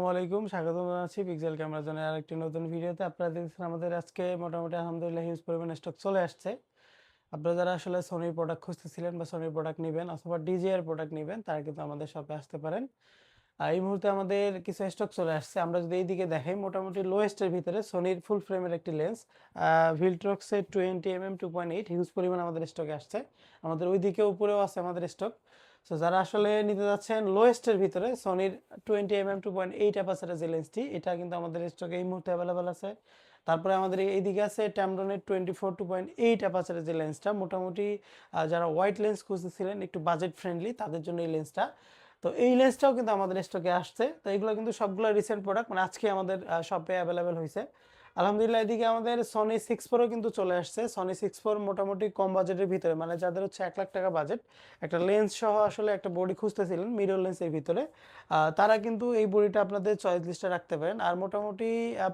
আসসালামাইকুম, স্বাগতম জানাচ্ছি পিক্সেল ক্যামেরা জোনের আরেকটি নতুন ভিডিওতে। আপনারা দেখছেন আমাদের আজকে মোটামুটি আলহামদুলিল্লাহ হিউজ পরিমাণ স্টক চলে আসছে। আপনারা যারা আসলে সোনির প্রোডাক্ট খুঁজতেছিলেন বা সোনির প্রোডাক্ট নেবেন অথবা ডিজিআই প্রোডাক্ট নেবেন তারা কিন্তু আমাদের শপে আসতে পারেন। এই মুহূর্তে আমাদের কিছু স্টক চলে আসছে। আমরা যদি এইদিকে দেখাই, মোটামুটি লোয়েস্টের ভিতরে সোনির ফুল ফ্রেমের একটি লেন্স ভিলট্রক্সের 20mm 2.8 হিউজ পরিমাণ আমাদের স্টকে আসছে। আমাদের ওইদিকে উপরেও আছে আমাদের স্টক। সো যারা আসলে নিতে যাচ্ছেন লোয়েস্টের ভিতরে সোনির 20mm 2.8 অ্যাপারচারের যে লেন্সটি, এটা কিন্তু আমাদের স্টকে এই মুহূর্তে অ্যাভেলেবেল আছে। তারপরে আমাদের এইদিকে আছে ট্যামরনের 24 2.8 অ্যাপারচারের যে লেন্সটা, মোটামুটি যারা হোয়াইট লেন্স খুঁজতেছিলেন একটু বাজেট ফ্রেন্ডলি তাদের জন্য এই লেন্সটা। তো এই লেন্সটাও কিন্তু আমাদের স্টকে আসছে। তো এগুলো কিন্তু সবগুলো রিসেন্ট প্রোডাক্ট, মানে আজকে আমাদের শপে অ্যাভেলেবেল হয়েছে। আলহামদুলিল্লাহ এদিকে আমাদের সনি 6 Pro কিন্তু চলে আসছে। সনি 6 Pro মোটামুটি কম বাজেটের ভিতরে, মানে যাদের হচ্ছে 1 লাখ টাকা বাজেট, একটা লেন্স সহ আসলে একটা বডি খুঁজতেছিলেন মিরর লেন্সের ভিতরে, তারা কিন্তু এই বডিটা আপনাদের চয়েস লিস্টে রাখতে পারেন। আর মোটামুটি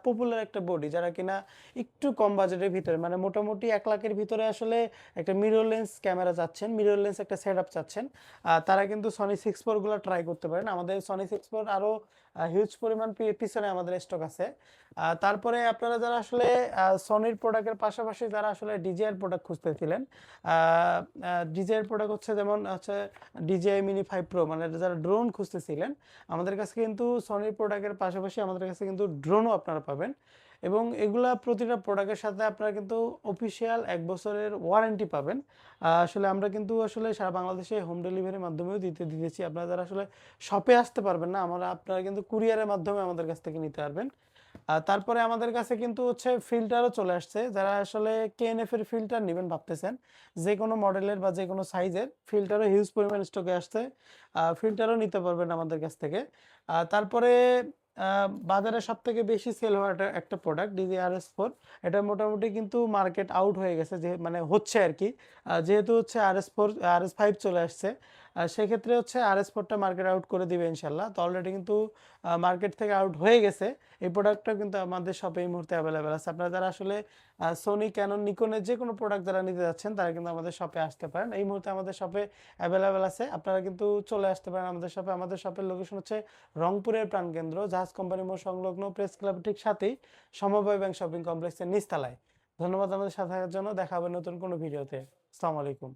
পপুলার একটা বডি, যারা কিনা একটু কম বাজেটের ভিতরে, মানে মোটামুটি 1 লাখের ভিতরে আসলে একটা মিরর লেন্স ক্যামেরা চাচ্ছেন, মিরর লেন্স একটা সেট আপ চাচ্ছেন, তারা কিন্তু সনি 6 Pro গুলো ট্রাই করতে পারেন। আমাদের সনি 6 Pro আরও হিউজ পরিমাণ পিছনে আমাদের স্টক আছে। তারপরে আপনারা যারা আসলে সনির প্রোডাক্টের পাশাপাশি যারা আসলে ডিজিআই প্রোডাক্ট খুঁজতেছিলেন, ডিজিআই প্রোডাক্ট হচ্ছে যেমন হচ্ছে ডিজিআই মিনি 5 Pro, মানে যারা ড্রোন খুঁজতেছিলেন, আমাদের কাছে কিন্তু সনির প্রোডাক্টের পাশাপাশি আমাদের কাছে কিন্তু ড্রোনও আপনারা পাবেন। এবং এগুলা প্রতিটা প্রোডাক্টের সাথে আপনারা কিন্তু অফিসিয়াল 1 বছরের ওয়ারেন্টি পাবেন। আসলে আমরা কিন্তু আসলে সারা বাংলাদেশে হোম ডেলিভারির মাধ্যমেও দিতেছি। আপনারা যারা আসলে শপে আসতে পারবেন না, আপনারা কিন্তু কুরিয়ারের মাধ্যমে আমাদের কাছ থেকে নিতে পারবেন। তারপরে আমাদের কাছে কিন্তু হচ্ছে ফিল্টারও চলে আসছে। যারা আসলে কেএনএফ এর ফিল্টার নেবেন ভাবতেছেন, যে কোনো মডেলের বা যে কোনো সাইজের ফিল্টারও হিউজ পরিমাণ স্টকে আসছে। ফিল্টারও নিতে পারবেন আমাদের কাছ থেকে। তারপরে বাজারে সব থেকে বেশি সেল হওয়া একটা প্রোডাক্ট DJI-RS4। এটা মোটামুটি কিন্তু মার্কেট আউট হয়ে গেছে, যে মানে হচ্ছে আর কি। যেহেতু হচ্ছে RS5 চলে আসছে, সেক্ষেত্রে হচ্ছে RS4টা মার্কেট আউট করে দিবে ইনশাল্লাহ। তো অলরেডি কিন্তু মার্কেট থেকে আউট হয়ে গেছে। এই প্রোডাক্টটা কিন্তু আমাদের শপে এই মুহূর্তে অ্যাভেলেবেল আছে। আপনারা যারা আসলে সোনি, ক্যানন, নিকনের যে কোনো প্রোডাক্ট যারা নিতে যাচ্ছেন তারা কিন্তু আমাদের শপে আসতে পারেন। এই মুহূর্তে আমাদের শপে অ্যাভেলেবেল আছে, আপনারা কিন্তু চলে আসতে পারেন আমাদের শপে। আমাদের শপের লোকেশন হচ্ছে রংপুরের প্রাণকেন্দ্র জাহাজ কোম্পানি মোড় সংলগ্ন প্রেস ক্লাব ঠিক সাথেই সমবায় ব্যাংক শপিং কমপ্লেক্সের নিচতলায়। ধন্যবাদ আমাদের সাথে থাকার জন্য। দেখা হবে নতুন কোনো ভিডিওতে। আসসালামু আলাইকুম।